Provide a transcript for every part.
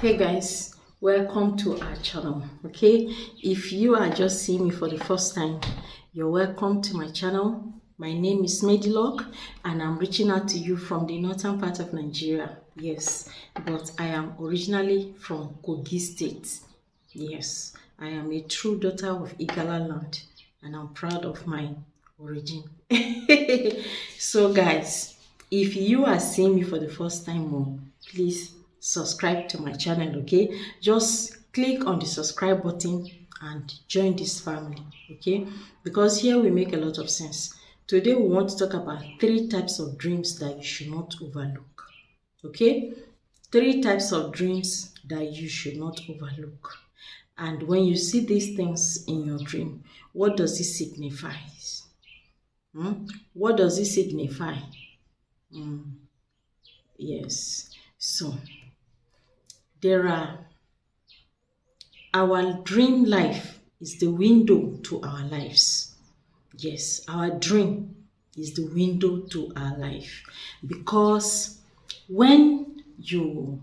Hey guys, welcome to our channel. Okay, if you are just seeing me for the first time, you're welcome to my channel. My name is Medilog and I'm reaching out to you from the northern part of Nigeria. Yes, but I am originally from Kogi State. Yes, I am a true daughter of Igala land and I'm proud of my origin. So guys, if you are seeing me for the first time, please subscribe to my channel. Okay, just click on the subscribe button and join this family. Okay, because here we make a lot of sense. Today we want to talk about 3 types of dreams that you should not overlook. Okay, 3 types of dreams that you should not overlook. And when you see these things in your dream, what does it signify? What does it signify? Yes, so there are, our dream life is the window to our lives. Yes, our dream is the window to our life, because when you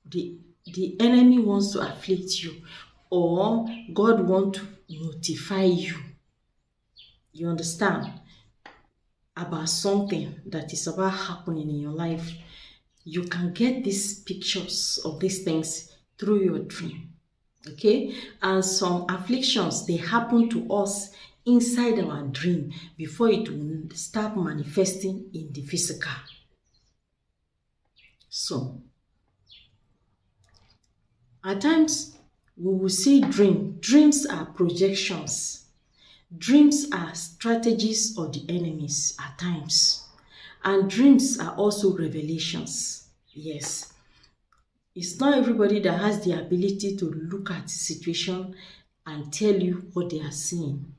the enemy wants to afflict you, or God wants to notify you, you understand, about something that is about happening in your life, you can get these pictures of these things through your dream. Okay, and some afflictions, they happen to us inside our dream before it will start manifesting in the physical. So at times we will see dreams are projections. Dreams are strategies of the enemies at times, and dreams are also revelations. Yes, it's not everybody that has the ability to look at the situation and tell you what they are seeing.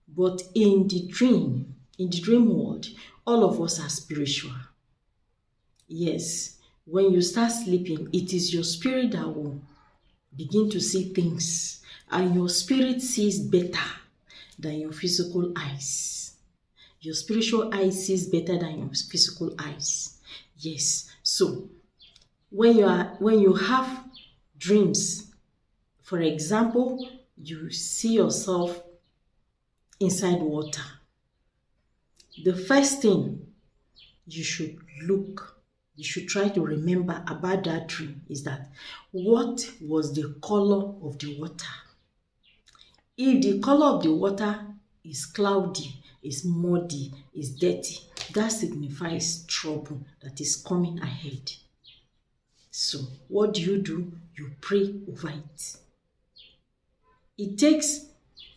But in the dream world, all of us are spiritual. Yes, when you start sleeping, it is your spirit that will begin to see things, and your spirit sees better than your physical eyes. Your spiritual eye sees better than your physical eyes. Yes, so when you have dreams, for example, you see yourself inside water, the first thing you should try to remember about that dream is that, what was the color of the water? If the color of the water is cloudy, is muddy, is dirty, that signifies trouble that is coming ahead. So what do? You pray over it. It takes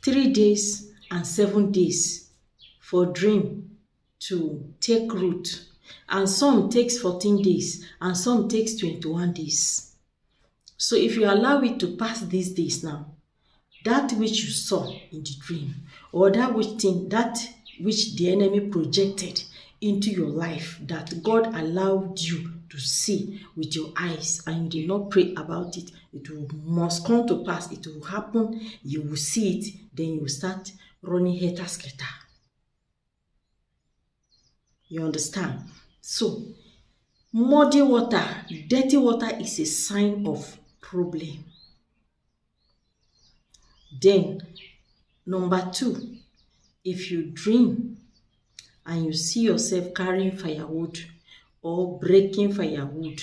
3 days and 7 days for dream to take root, and some takes 14 days and some takes 21 days. So if you allow it to pass these days now, that which you saw in the dream, or that which the enemy projected into your life, that God allowed you to see with your eyes, and you did not pray about it, must come to pass. It will happen. You will see it. Then you will start running helter-skelter. You understand? So muddy water, dirty water is a sign of problem. Then, number 2, if you dream and you see yourself carrying firewood or breaking firewood,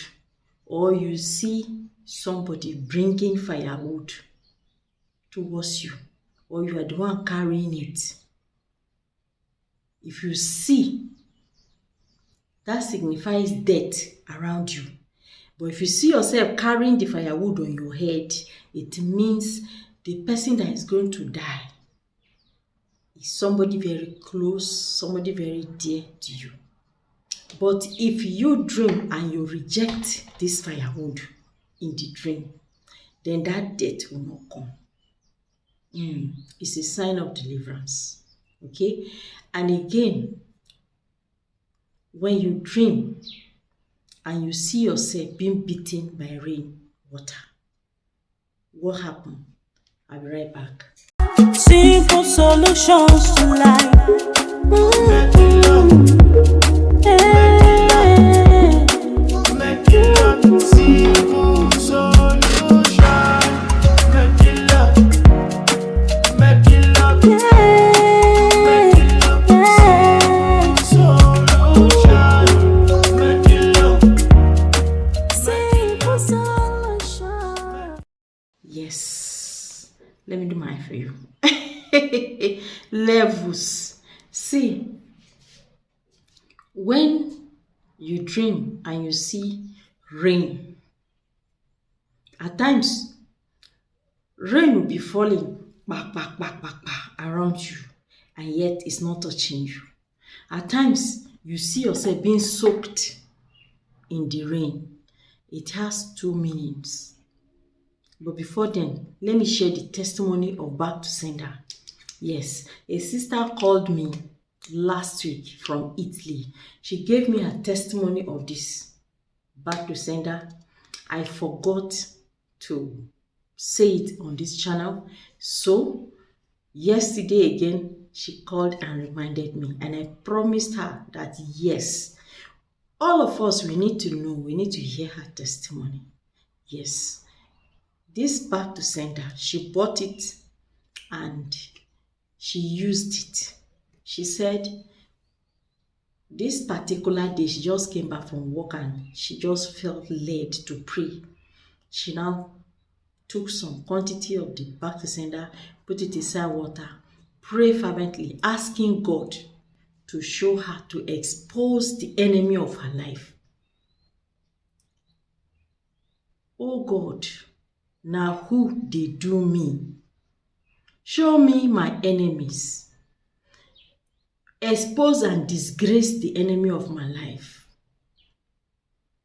or you see somebody bringing firewood towards you, or you are the one carrying it, if you see, that signifies death around you. But if you see yourself carrying the firewood on your head, it means the person that is going to die is somebody very close, somebody very dear to you. But if you dream and you reject this firewood in the dream, then that death will not come. It's a sign of deliverance. Okay? And again, when you dream and you see yourself being beaten by rain water, what happened? I'll be right back. Simple solutions to life. Simple Let me do mine for you. Levels. See, when you dream and you see rain, at times rain will be falling back around you, and yet it's not touching you. At times you see yourself being soaked in the rain. It has two meanings. But before then, let me share the testimony of Back to Sender. Yes, a sister called me last week from Italy. She gave me a testimony of this Back to Sender. I forgot to say it on this channel. So yesterday again, she called and reminded me, and I promised her that yes, all of us, we need to know, we need to hear her testimony. Yes, this Back to Sender, she bought it and she used it. She said this particular day, she just came back from work and she just felt led to pray. She now took some quantity of the Back to Sender, put it inside water, pray fervently, asking God to show her, to expose the enemy of her life. Oh God, now who they do me? Show me my enemies. Expose and disgrace the enemy of my life.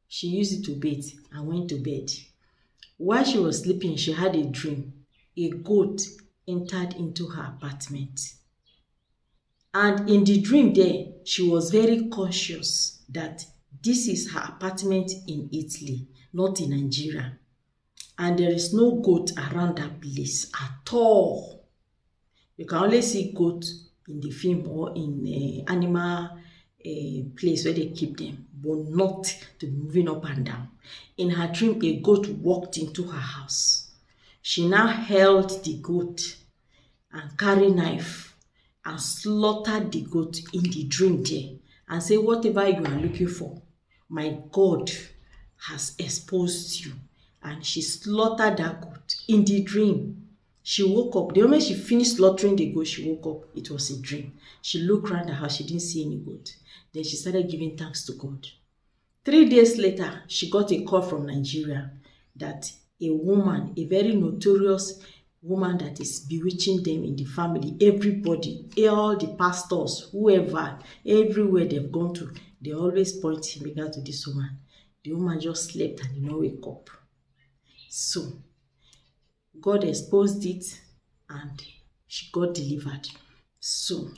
She used it to bathe and went to bed. While she was sleeping, she had a dream. A goat entered into her apartment. And in the dream there, she was very conscious that this is her apartment in Italy, not in Nigeria. And there is no goat around that place at all. You can only see goat in the film or in animal place where they keep them, but not to moving up and down. In her dream, a goat walked into her house. She now held the goat and carried knife and slaughtered the goat in the dream there and say, whatever you are looking for, my God has exposed you. And she slaughtered that goat in the dream. She woke up. The moment she finished slaughtering the goat, she woke up. It was a dream. She looked around the house. She didn't see any goat. Then she started giving thanks to God. 3 days later, she got a call from Nigeria that a woman, a very notorious woman that is bewitching them in the family, everybody, all the pastors, whoever, everywhere they've gone to, they always point in regard to this woman. The woman just slept and did not wake up. So, God exposed it and she got delivered. So,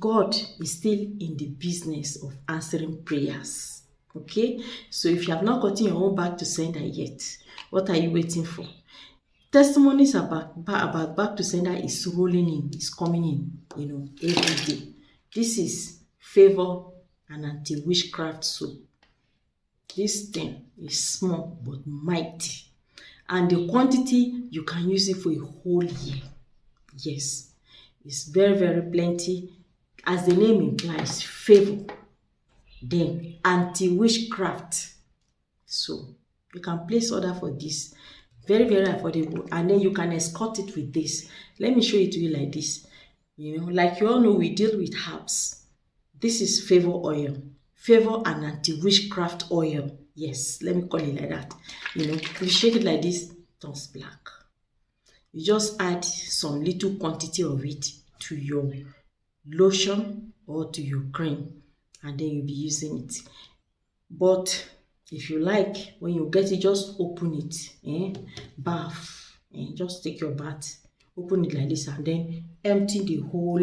God is still in the business of answering prayers. Okay? So, if you have not gotten your own Back to Sender yet, what are you waiting for? Testimonies about Back to Sender is rolling in, is coming in, every day. This is Favor and Anti-Witchcraft Soap. This thing is small but mighty. And the quantity, you can use it for a whole year. Yes, it's very, very plenty. As the name implies, favor. Then anti-witchcraft. So you can place order for this. Very, very affordable. And then you can escort it with this. Let me show it to you like this. Like you all know, we deal with herbs. This is favor oil. Favor and anti-witchcraft oil. Yes, let me call it like that. If you shake it like this, it turns black. You just add some little quantity of it to your lotion or to your cream, and then you'll be using it. But if you like, when you get it, just open it. Bath. Just take your bath, open it like this, and then empty the whole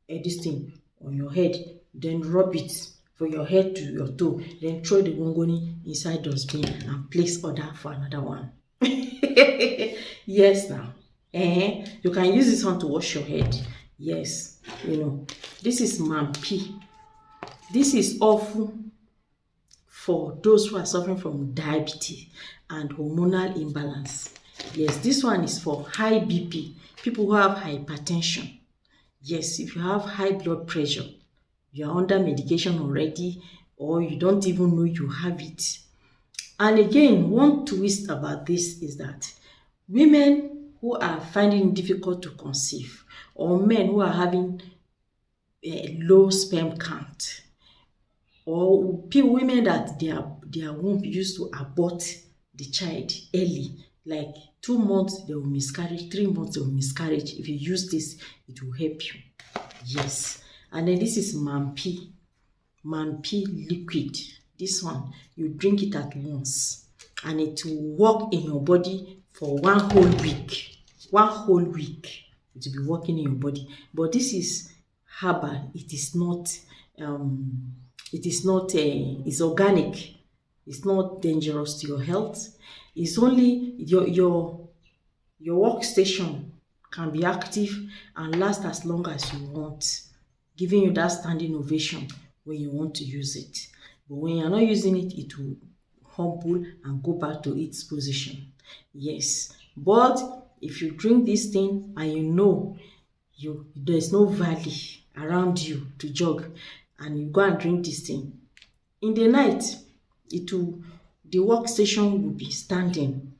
this thing on your head. Then rub it from your head to your toe. Then throw the gongoni inside dustbin and place order for another one. Yes, now. You can use this one to wash your head. Yes, this is Mampi. This is awful for those who are suffering from diabetes and hormonal imbalance. Yes, this one is for high BP, people who have hypertension. Yes, if you have high blood pressure, you are under medication already, or you don't even know you have it, And again, one twist about this is that women who are finding it difficult to conceive, or men who are having a low sperm count, or women that their womb used to abort the child early, like 2 months they will miscarriage, 3 months they will miscarriage. If you use this, it will help you. Yes. And then this is Mampi liquid. This one, you drink it at once, and it will work in your body for 1 whole week. 1 whole week, it will be working in your body. But this is herbal. It is not. It's organic. It's not dangerous to your health. It's only your workstation can be active and last as long as you want, giving you that standing ovation when you want to use it. But when you're not using it, it will humble and go back to its position. Yes. But if you drink this thing and you know there's no valley around you to jog, and you go and drink this thing, in the night, the workstation will be standing,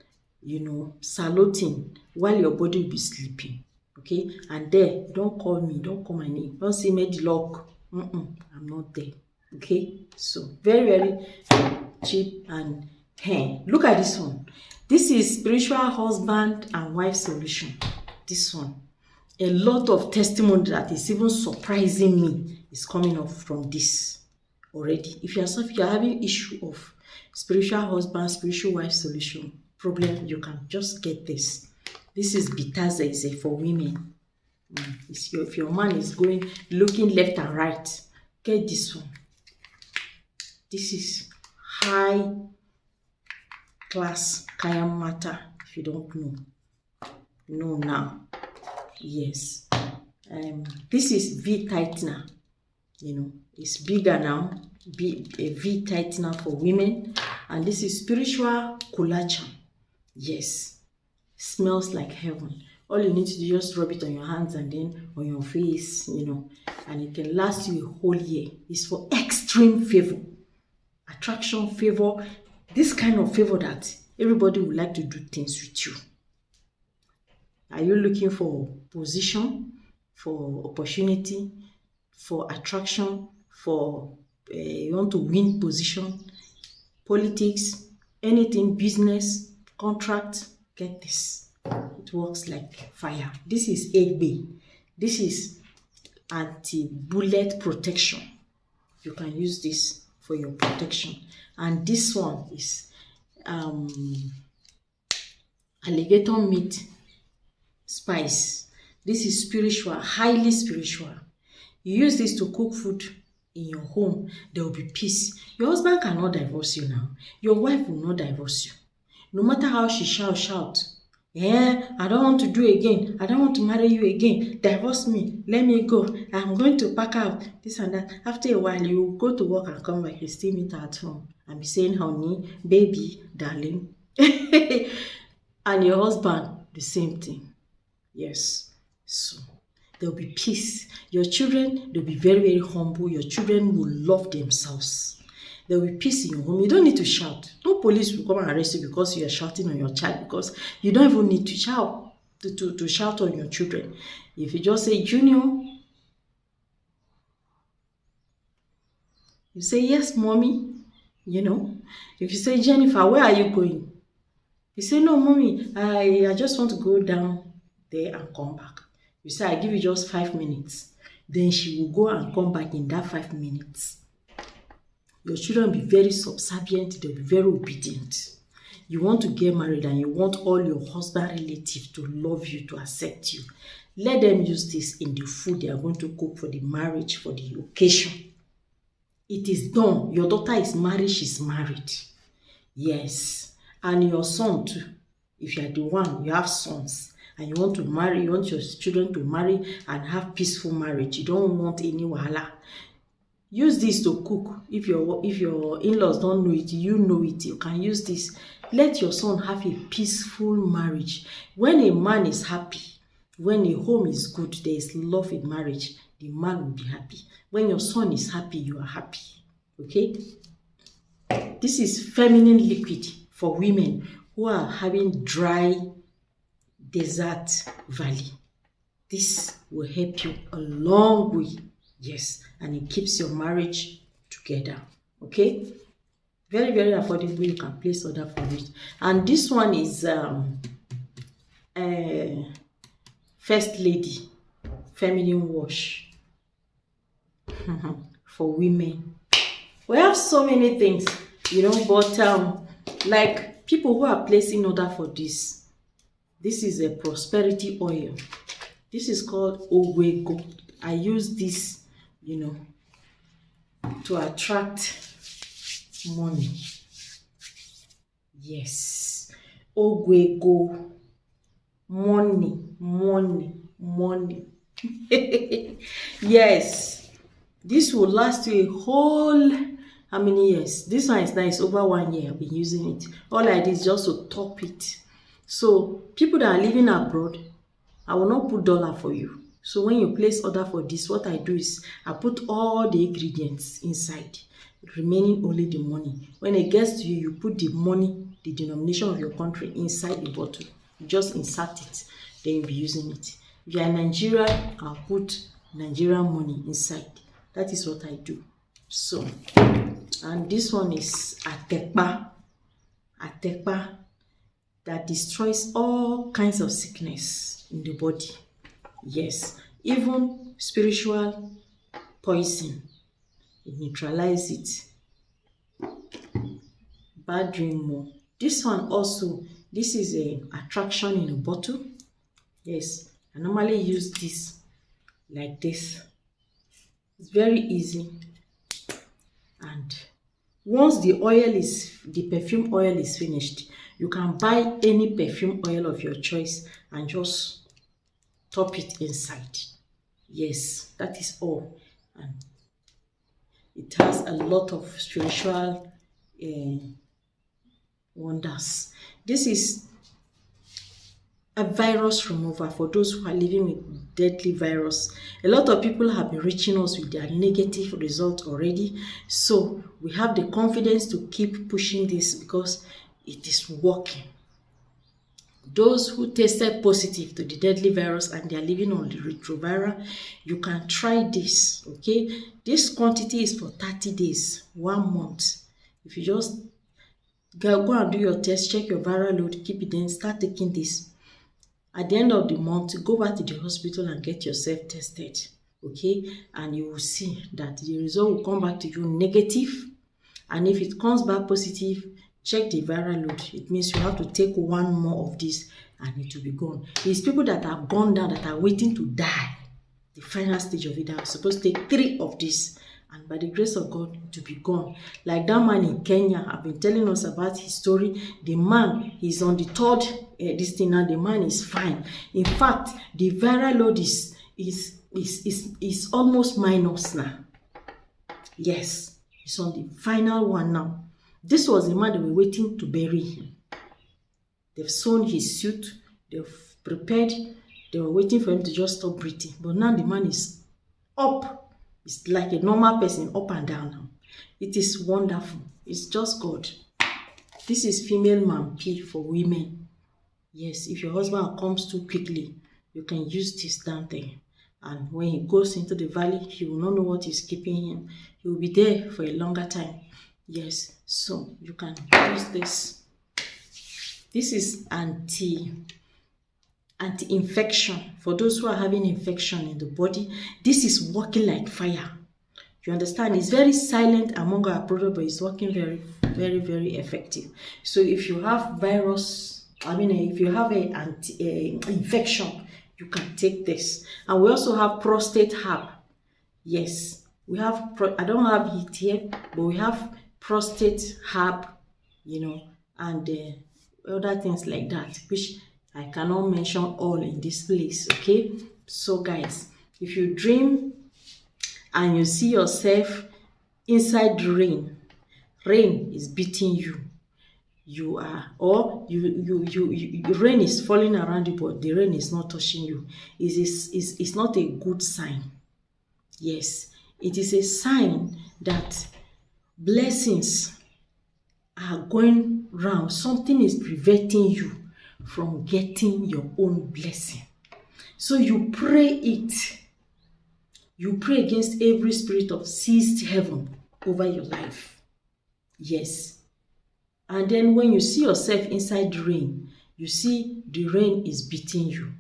saluting while your body will be sleeping. Okay? And there, don't call me, don't call my name. Don't say Medilock. I'm not there. Okay? So, very, very cheap. And look at this one. This is spiritual husband and wife solution. This one. A lot of testimony that is even surprising me is coming up from this already. If you are having issue of spiritual husband, spiritual wife solution problem, you can just get this. This is Bitaze for women. If your man is looking left and right, get this one. This is high class Kayam Mata. If you don't know now. Yes. This is V tightener. It's bigger now. A V tightener for women. And this is spiritual collagen. Yes. Smells like heaven. All you need to do is just rub it on your hands and then on your face, and it can last you a whole year. It's for extreme favor, attraction, favor, this kind of favor that everybody would like to do things with you. Are you looking for position, for opportunity, for attraction, for you want to win position, politics, anything, business, contract? Get this. It works like fire. This is Egbe. This is anti-bullet protection. You can use this for your protection. And this one is alligator meat spice. This is spiritual, highly spiritual. You use this to cook food in your home. There will be peace. Your husband cannot divorce you now. Your wife will not divorce you. No matter how she shout, I don't want to do again. I don't want to marry you again. Divorce me. Let me go. I'm going to pack out this and that. After a while, you go to work and come back. You still meet her at home and be saying, honey, baby, darling. And your husband, the same thing. Yes. So there will be peace. Your children, they'll be very, very humble. Your children will love themselves. There will be peace in your home. You don't need to shout. No police will come and arrest you because you are shouting on your child, because you don't even need to shout to shout on your children. If you just say, Junior, you say, yes, mommy. If you say, Jennifer, where are you going? You say, no, mommy, I just want to go down there and come back. You say, I give you just 5 minutes. Then she will go and come back in that 5 minutes. Your children will be very subservient. They'll be very obedient. You want to get married and you want all your husband relatives to love you, to accept you. Let them use this in the food they are going to cook for the marriage, for the occasion. It is done. Your daughter is married. She's married. Yes. And your son too. If you are the one, you have sons, and you want to marry, you want your children to marry and have peaceful marriage. You don't want any wahala. Use this to cook. If your in-laws don't know it, you know it. You can use this. Let your son have a peaceful marriage. When a man is happy, when a home is good, there is love in marriage, the man will be happy. When your son is happy, you are happy. Okay? this is feminine liquid for women who are having dry desert valley. This will help you a long way. Yes, and it keeps your marriage together. Okay, very, very affordable. You can place order for it. And this one is First Lady feminine wash for women. We have so many things, you know, but like people who are placing order for this is a prosperity oil. This is called Ogwego. I use this, you know, to attract money. Yes, Ogwego, money. Yes, this will last you a whole, how many years? This one is nice, over 1 year I've been using it. All I did is just to top it. So people that are living abroad, I will not put dollar for you. So when you place order for this, what I do is I put all the ingredients inside, remaining only the money. When it gets to you, you put the money, the denomination of your country, inside the bottle. You just insert it, then you'll be using it. If you are in Nigeria, I'll put Nigerian money inside. That is what I do. So, and this one is Atekpa that destroys all kinds of sickness in the body. Yes, even spiritual poison, it neutralizes it. Bad dream more. This one also, this is a attraction in a bottle. Yes, I normally use this like this. It's very easy. And once the perfume oil is finished, you can buy any perfume oil of your choice and just top it inside. Yes, that is all. And it has a lot of spiritual wonders. This is a virus remover for those who are living with deadly virus. A lot of people have been reaching us with their negative result already. So we have the confidence to keep pushing this because it is working. Those who tested positive to the deadly virus and they are living on the retroviral, you can try this, okay? This quantity is for 30 days, 1 month. If you just go and do your test, check your viral load, keep it, then start taking this. At the end of the month, go back to the hospital and get yourself tested, okay? And you will see that the result will come back to you negative. And if it comes back positive, check the viral load. It means you have to take 1 more of this and it will be gone. These people that have gone down, that are waiting to die, the final stage of it, they are supposed to take 3 of this. And by the grace of God, it will be gone. Like that man in Kenya, I've been telling us about his story. The man is on the 3rd this thing now. The man is fine. In fact, the viral load is almost minus now. Yes, it's on the final one now. This was the man that were waiting to bury him. They've sewn his suit. They've prepared. They were waiting for him to just stop breathing. But now the man is up. It's like a normal person, up and down now. It is wonderful. It's just God. This is female Mampi for women. Yes, if your husband comes too quickly, you can use this damn thing. And when he goes into the valley, he will not know what is keeping him. He will be there for a longer time. Yes, so you can use this. This is anti-infection for those who are having infection in the body. This is working like fire. You understand? It's very silent among our products, but it's working very, very, very effective. So if you have virus, if you have an infection, you can take this. And we also have prostate herb. Yes, we have, I don't have it here, but we have prostate herb, and other things like that, which I cannot mention all in this place, okay? So guys, if you dream and you see yourself inside the rain is beating you, rain is falling around you, but the rain is not touching you, it's not a good sign. Yes, it is a sign that blessings are going round. Something is preventing you from getting your own blessing. So you pray it. You pray against every spirit of seized heaven over your life. Yes. And then when you see yourself inside the rain, you see the rain is beating you.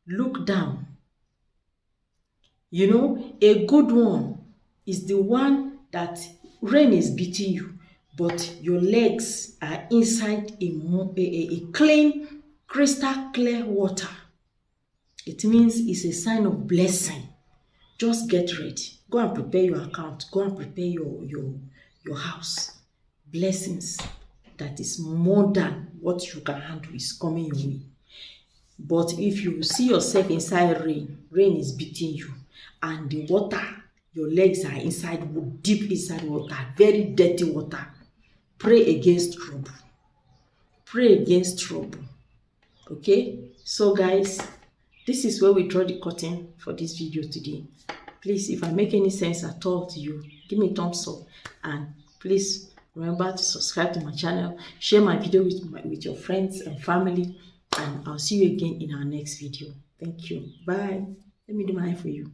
Look down. You know, a good one is the one that rain is beating you, but your legs are inside a clean, crystal clear water. It means it's a sign of blessing. Just get ready. Go and prepare your account. Go and prepare your house. Blessings that is more than what you can handle is coming your way. But if you see yourself inside rain, rain is beating you, and the water, your legs are inside, deep inside water, very dirty water, pray against trouble. Pray against trouble. Okay? So guys, this is where we draw the curtain for this video today. Please, if I make any sense at all to you, give me a thumbs up, and please remember to subscribe to my channel, share my video with your friends and family, and I'll see you again in our next video. Thank you. Bye. Let me do my eye for you.